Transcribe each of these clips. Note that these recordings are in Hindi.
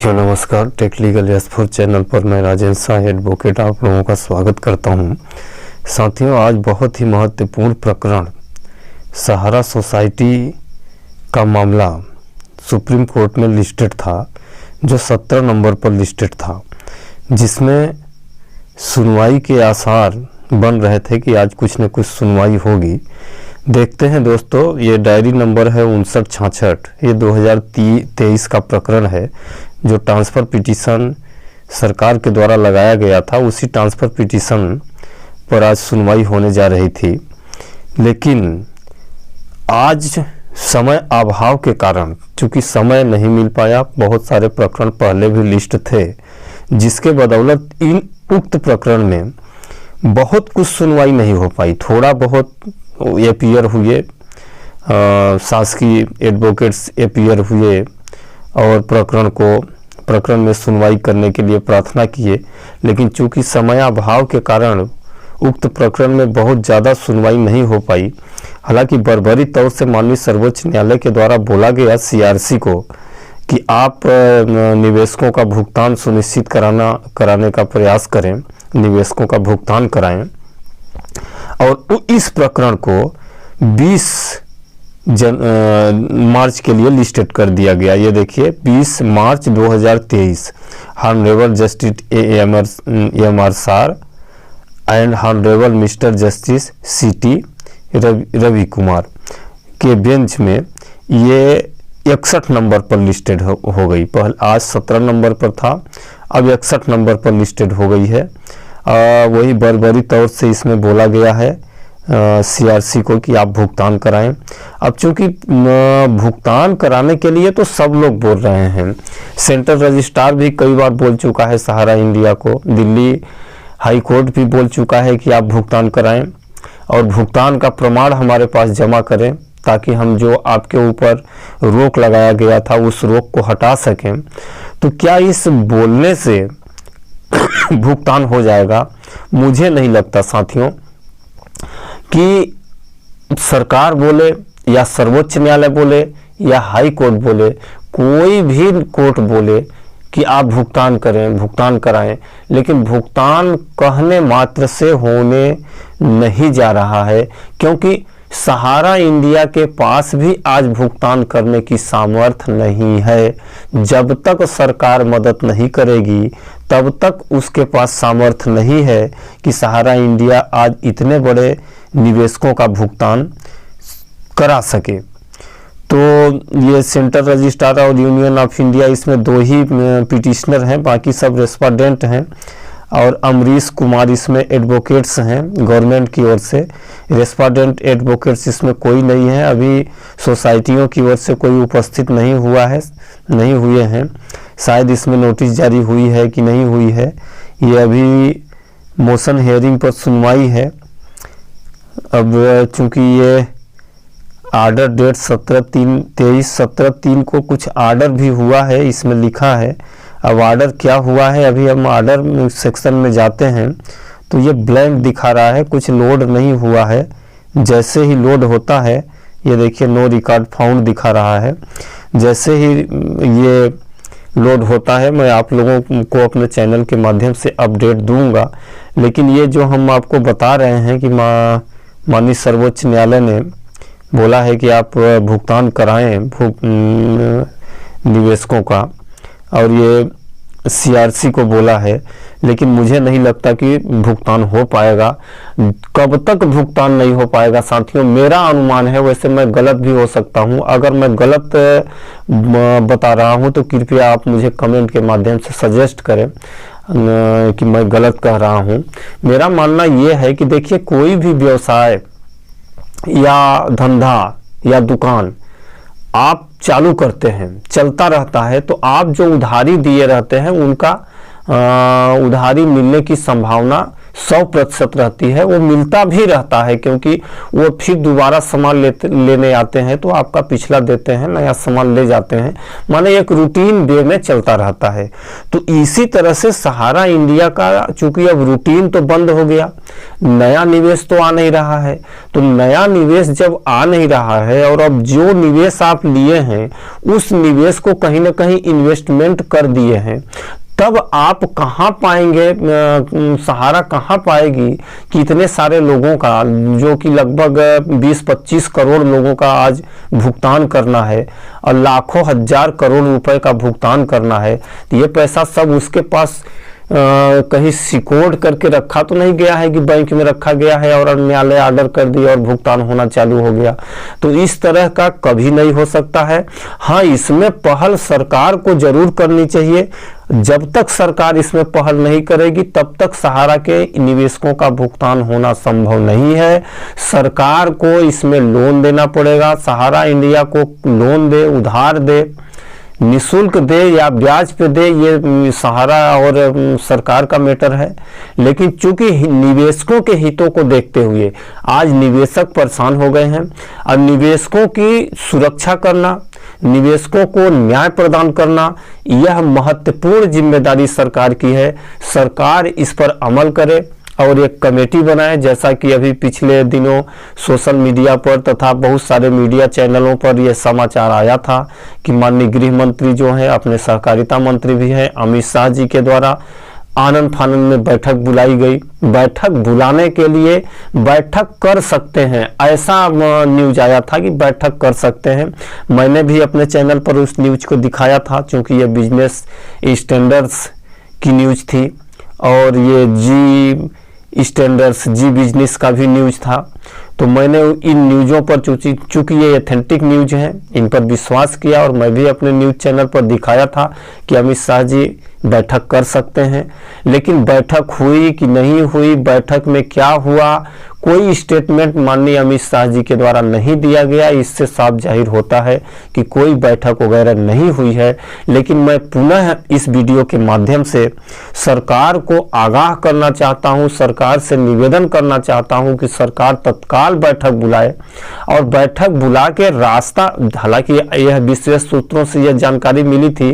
नमस्कार, टेक लीगल S4 चैनल पर मैं राजेंद्र शाह एडवोकेट आप लोगों का स्वागत करता हूं। साथियों, आज बहुत ही महत्वपूर्ण प्रकरण सहारा सोसाइटी का मामला सुप्रीम कोर्ट में लिस्टेड था, जो 17 नंबर पर लिस्टेड था, जिसमें सुनवाई के आसार बन रहे थे कि आज कुछ न कुछ सुनवाई होगी। देखते हैं दोस्तों, ये डायरी नंबर है 5966। ये 2023 का प्रकरण है, जो ट्रांसफ़र पिटीशन सरकार के द्वारा लगाया गया था। उसी ट्रांसफ़र पिटीशन पर आज सुनवाई होने जा रही थी, लेकिन आज समय अभाव के कारण, चूँकि समय नहीं मिल पाया, बहुत सारे प्रकरण पहले भी लिस्ट थे, जिसके बदौलत इन उक्त प्रकरण में बहुत कुछ सुनवाई नहीं हो पाई। थोड़ा बहुत एपीयर हुए, शासकीय एडवोकेट्स एपीयर हुए और प्रकरण में सुनवाई करने के लिए प्रार्थना किए, लेकिन चूंकि समय अभाव के कारण उक्त प्रकरण में बहुत ज़्यादा सुनवाई नहीं हो पाई। हालांकि बर्बरी तौर से माननीय सर्वोच्च न्यायालय के द्वारा बोला गया सीआरसी को कि आप निवेशकों का भुगतान सुनिश्चित कराने का प्रयास करें, निवेशकों का भुगतान कराएं, और इस प्रकरण को 20 मार्च के लिए लिस्टेड कर दिया गया। ये देखिए, 20 March 2023 honourable justice M R Shah and honourable mister justice CT Ravi Kumar के बेंच में ये 61 नंबर पर लिस्टेड हो गई। पहले आज 17 नंबर पर था, अब 61 नंबर पर लिस्टेड हो गई है। वही बर्बरी तौर से इसमें बोला गया है सीआरसी को कि आप भुगतान कराएं। अब चूंकि भुगतान कराने के लिए तो सब लोग बोल रहे हैं, सेंट्रल रजिस्ट्रार भी कई बार बोल चुका है सहारा इंडिया को, दिल्ली हाई कोर्ट भी बोल चुका है कि आप भुगतान कराएं और भुगतान का प्रमाण हमारे पास जमा करें, ताकि हम जो आपके ऊपर रोक लगाया गया था उस रोक को हटा सकें। तो क्या इस बोलने से भुगतान हो जाएगा? मुझे नहीं लगता साथियों कि सरकार बोले या सर्वोच्च न्यायालय बोले या हाई कोर्ट बोले, कोई भी कोर्ट बोले कि आप भुगतान करें, भुगतान कराएं, लेकिन भुगतान कहने मात्र से होने नहीं जा रहा है, क्योंकि सहारा इंडिया के पास भी आज भुगतान करने की सामर्थ्य नहीं है। जब तक सरकार मदद नहीं करेगी तब तक उसके पास सामर्थ्य नहीं है कि सहारा इंडिया आज इतने बड़े निवेशकों का भुगतान करा सके। तो ये सेंट्रल रजिस्ट्रार और यूनियन ऑफ इंडिया, इसमें 2 ही पिटिशनर हैं, बाकी सब रेस्पोंडेंट हैं, और अमरीश कुमार इसमें एडवोकेट्स हैं गवर्नमेंट की ओर से। रेस्पोंडेंट एडवोकेट्स इसमें कोई नहीं है, अभी सोसाइटियों की ओर से कोई उपस्थित नहीं हुए हैं। शायद इसमें नोटिस जारी हुई है कि नहीं हुई है, ये अभी मोशन हेयरिंग पर सुनवाई है। अब चूंकि ये आर्डर डेट 17/3 को कुछ आर्डर भी हुआ है, इसमें लिखा है। अब आर्डर क्या हुआ है, अभी हम आर्डर सेक्शन में जाते हैं तो ये ब्लैंक दिखा रहा है, कुछ लोड नहीं हुआ है। जैसे ही लोड होता है, ये देखिए नो रिकॉर्ड फाउंड दिखा रहा है। जैसे ही ये लोड होता है, मैं आप लोगों को अपने चैनल के माध्यम से अपडेट दूंगा। लेकिन ये जो हम आपको बता रहे हैं कि माननीय सर्वोच्च न्यायालय ने बोला है कि आप भुगतान कराएं निवेशकों का, और ये सीआरसी को बोला है, लेकिन मुझे नहीं लगता कि भुगतान हो पाएगा। कब तक भुगतान नहीं हो पाएगा साथियों, मेरा अनुमान है, वैसे मैं गलत भी हो सकता हूं। अगर मैं गलत बता रहा हूं तो कृपया आप मुझे कमेंट के माध्यम से सजेस्ट करें कि मैं गलत कह रहा हूं। मेरा मानना यह है कि देखिए, कोई भी व्यवसाय या धंधा या दुकान आप चालू करते हैं, चलता रहता है, तो आप जो उधारी दिए रहते हैं उनका उधारी मिलने की संभावना 100% रहती है, वो मिलता भी रहता है, क्योंकि वो फिर दोबारा सामान लेने आते हैं तो आपका पिछला देते हैं, नया सामान ले जाते हैं, माने एक रूटीन वे में चलता रहता है। तो इसी तरह से सहारा इंडिया का चूंकि अब रूटीन तो बंद हो गया, नया निवेश तो आ नहीं रहा है, तो नया निवेश जब आ नहीं रहा है और अब जो निवेश आप लिए हैं उस निवेश को कहीं ना कहीं इन्वेस्टमेंट कर दिए हैं, तब आप कहाँ पाएंगे, सहारा कहाँ पाएगी कि इतने सारे लोगों का, जो कि लगभग 20-25 करोड़ लोगों का आज भुगतान करना है और लाखों हजार करोड़ रुपए का भुगतान करना है, तो ये पैसा सब उसके पास कहीं सिकोड़ करके रखा तो नहीं गया है कि बैंक में रखा गया है और न्यायालय ऑर्डर कर दिया और भुगतान होना चालू हो गया। तो इस तरह का कभी नहीं हो सकता है। हाँ, इसमें पहल सरकार को जरूर करनी चाहिए। जब तक सरकार इसमें पहल नहीं करेगी तब तक सहारा के निवेशकों का भुगतान होना संभव नहीं है। सरकार को इसमें लोन देना पड़ेगा, सहारा इंडिया को लोन दे, उधार दे, निशुल्क दे या ब्याज पे दे, ये सहारा और सरकार का मैटर है। लेकिन चूंकि निवेशकों के हितों को देखते हुए आज निवेशक परेशान हो गए हैं और निवेशकों की सुरक्षा करना, निवेशकों को न्याय प्रदान करना, यह महत्वपूर्ण जिम्मेदारी सरकार की है। सरकार इस पर अमल करे और एक कमेटी बनाए, जैसा कि अभी पिछले दिनों सोशल मीडिया पर तथा बहुत सारे मीडिया चैनलों पर यह समाचार आया था कि माननीय गृह मंत्री जो हैं, अपने सहकारिता मंत्री भी हैं, अमित शाह जी के द्वारा आनंद फानंद में बैठक बुलाई गई। बैठक बुलाने के लिए बैठक कर सकते हैं, ऐसा न्यूज आया था कि बैठक कर सकते हैं। मैंने भी अपने चैनल पर उस न्यूज को दिखाया था, क्योंकि ये बिजनेस स्टैंडर्ड्स की न्यूज थी और ये जी स्टैंडर्ड्स, जी बिजनेस का भी न्यूज था। तो मैंने इन न्यूज़ों पर चूंकि ये ऑथेंटिक न्यूज हैं, इन पर विश्वास किया और मैं भी अपने न्यूज चैनल पर दिखाया था कि अमित शाह जी बैठक कर सकते हैं। लेकिन बैठक हुई कि नहीं हुई, बैठक में क्या हुआ, कोई स्टेटमेंट माननीय अमित शाह जी के द्वारा नहीं दिया गया। इससे साफ जाहिर होता है कि कोई बैठक वगैरह नहीं हुई है। लेकिन मैं पुनः इस वीडियो के माध्यम से सरकार को आगाह करना चाहता हूं, सरकार से निवेदन करना चाहता हूं कि सरकार तत्काल बैठक बुलाए और बैठक बुला के रास्ता, हालांकि यह विशेष सूत्रों से यह जानकारी मिली थी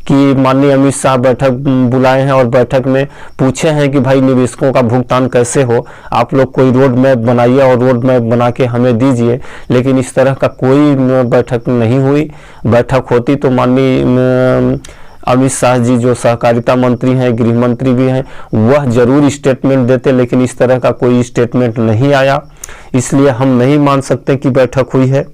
कि माननीय अमित शाह बैठक बुलाए हैं और बैठक में पूछे हैं कि भाई निवेशकों का भुगतान कैसे हो, आप लोग कोई रोड मैप बनाइए और रोड मैप बना के हमें दीजिए। लेकिन इस तरह का कोई बैठक नहीं हुई। बैठक होती तो माननीय अमित शाह जी जो सहकारिता मंत्री हैं, गृह मंत्री भी हैं, वह जरूर स्टेटमेंट देते, लेकिन इस तरह का कोई स्टेटमेंट नहीं आया। इसलिए हम नहीं मान सकते कि बैठक हुई है।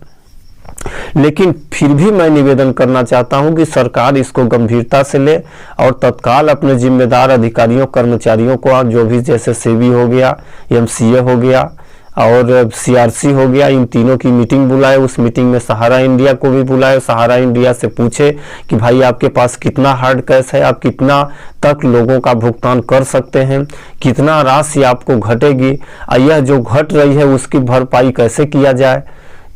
लेकिन फिर भी मैं निवेदन करना चाहता हूं कि सरकार इसको गंभीरता से ले और तत्काल अपने जिम्मेदार अधिकारियों कर्मचारियों को, जो भी जैसे सेबी हो गया, एमसीए हो गया और सीआरसी हो गया, इन तीनों की मीटिंग बुलाए। उस मीटिंग में सहारा इंडिया को भी बुलाए, सहारा इंडिया से पूछे कि भाई आपके पास कितना हार्ड कैश है, आप कितना तक लोगों का भुगतान कर सकते हैं, कितना राशि आपको घटेगी, यह जो घट रही है उसकी भरपाई कैसे किया जाए,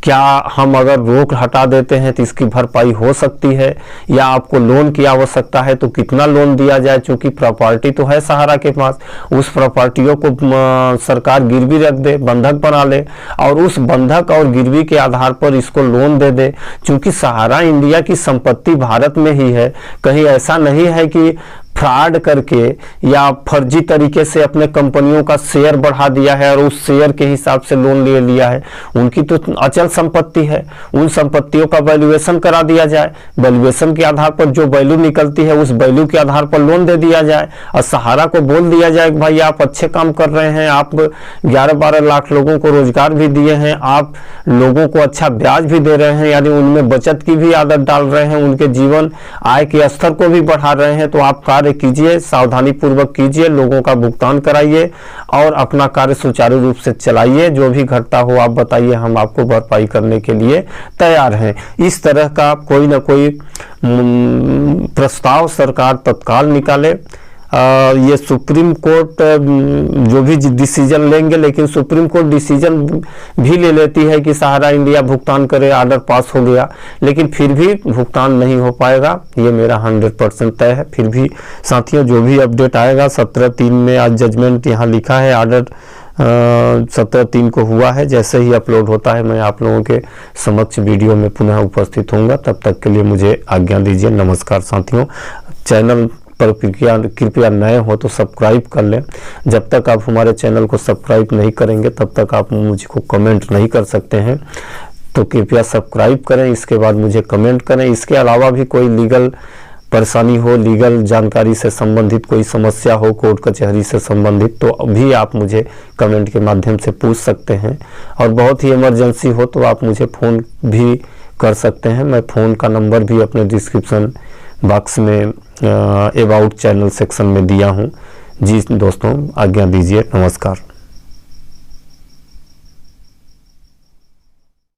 क्या हम अगर रोक हटा देते हैं तो इसकी भरपाई हो सकती है, या आपको लोन की आवश्यकता है तो कितना लोन दिया जाए। चूंकि प्रॉपर्टी तो है सहारा के पास, उस प्रॉपर्टियों को सरकार गिरवी रख दे, बंधक बना ले और उस बंधक और गिरवी के आधार पर इसको लोन दे दे। चूंकि सहारा इंडिया की संपत्ति भारत में ही है, कहीं ऐसा नहीं है कि फ्रॉड करके या फर्जी तरीके से अपने कंपनियों का शेयर बढ़ा दिया है और उस शेयर के हिसाब से लोन ले लिया है। उनकी तो अचल संपत्ति है, उन संपत्तियों का वैल्यूएशन करा दिया जाए, वैल्यूएशन के आधार पर जो वैल्यू निकलती है उस वैल्यू के आधार पर लोन दे दिया जाए और सहारा को बोल दिया जाए कि भाई आप अच्छे काम कर रहे हैं, आप 11-12 लाख लोगों को रोजगार भी दिए हैं, आप लोगों को अच्छा ब्याज भी दे रहे हैं, यानी उनमें बचत की भी आदत डाल रहे हैं, उनके जीवन आय के स्तर को भी बढ़ा रहे हैं। तो आप कार्य कीजिए, सावधानी पूर्वक कीजिए, लोगों का भुगतान कराइए और अपना कार्य सुचारू रूप से चलाइए। जो भी घटता हो आप बताइए, हम आपको भरपाई करने के लिए तैयार हैं। इस तरह का कोई ना कोई प्रस्ताव सरकार तत्काल निकाले ये सुप्रीम कोर्ट जो भी डिसीजन लेंगे, लेकिन सुप्रीम कोर्ट डिसीजन भी ले लेती है कि सहारा इंडिया भुगतान करे, ऑर्डर पास हो गया, लेकिन फिर भी भुगतान नहीं हो पाएगा, ये मेरा 100% तय है। फिर भी साथियों जो भी अपडेट आएगा, 17/3 में आज जजमेंट यहाँ लिखा है, ऑर्डर 17/3 को हुआ है। जैसे ही अपलोड होता है मैं आप लोगों के समक्ष वीडियो में पुनः उपस्थित होऊंगा। तब तक के लिए मुझे आज्ञा दीजिए। नमस्कार साथियों। चैनल पर कृपया नए हो तो सब्सक्राइब कर लें। जब तक आप हमारे चैनल को सब्सक्राइब नहीं करेंगे तब तक आप मुझको कमेंट नहीं कर सकते हैं, तो कृपया सब्सक्राइब करें, इसके बाद मुझे कमेंट करें। इसके अलावा भी कोई लीगल परेशानी हो, लीगल जानकारी से संबंधित कोई समस्या हो, कोर्ट कचहरी से संबंधित, तो अभी आप मुझे कमेंट के माध्यम से पूछ सकते हैं। और बहुत ही इमरजेंसी हो तो आप मुझे फ़ोन भी कर सकते हैं। मैं फ़ोन का नंबर भी अपने डिस्क्रिप्शन बॉक्स में अबाउट चैनल सेक्शन में दिया हूँ। जी दोस्तों, आज्ञा दीजिए। नमस्कार।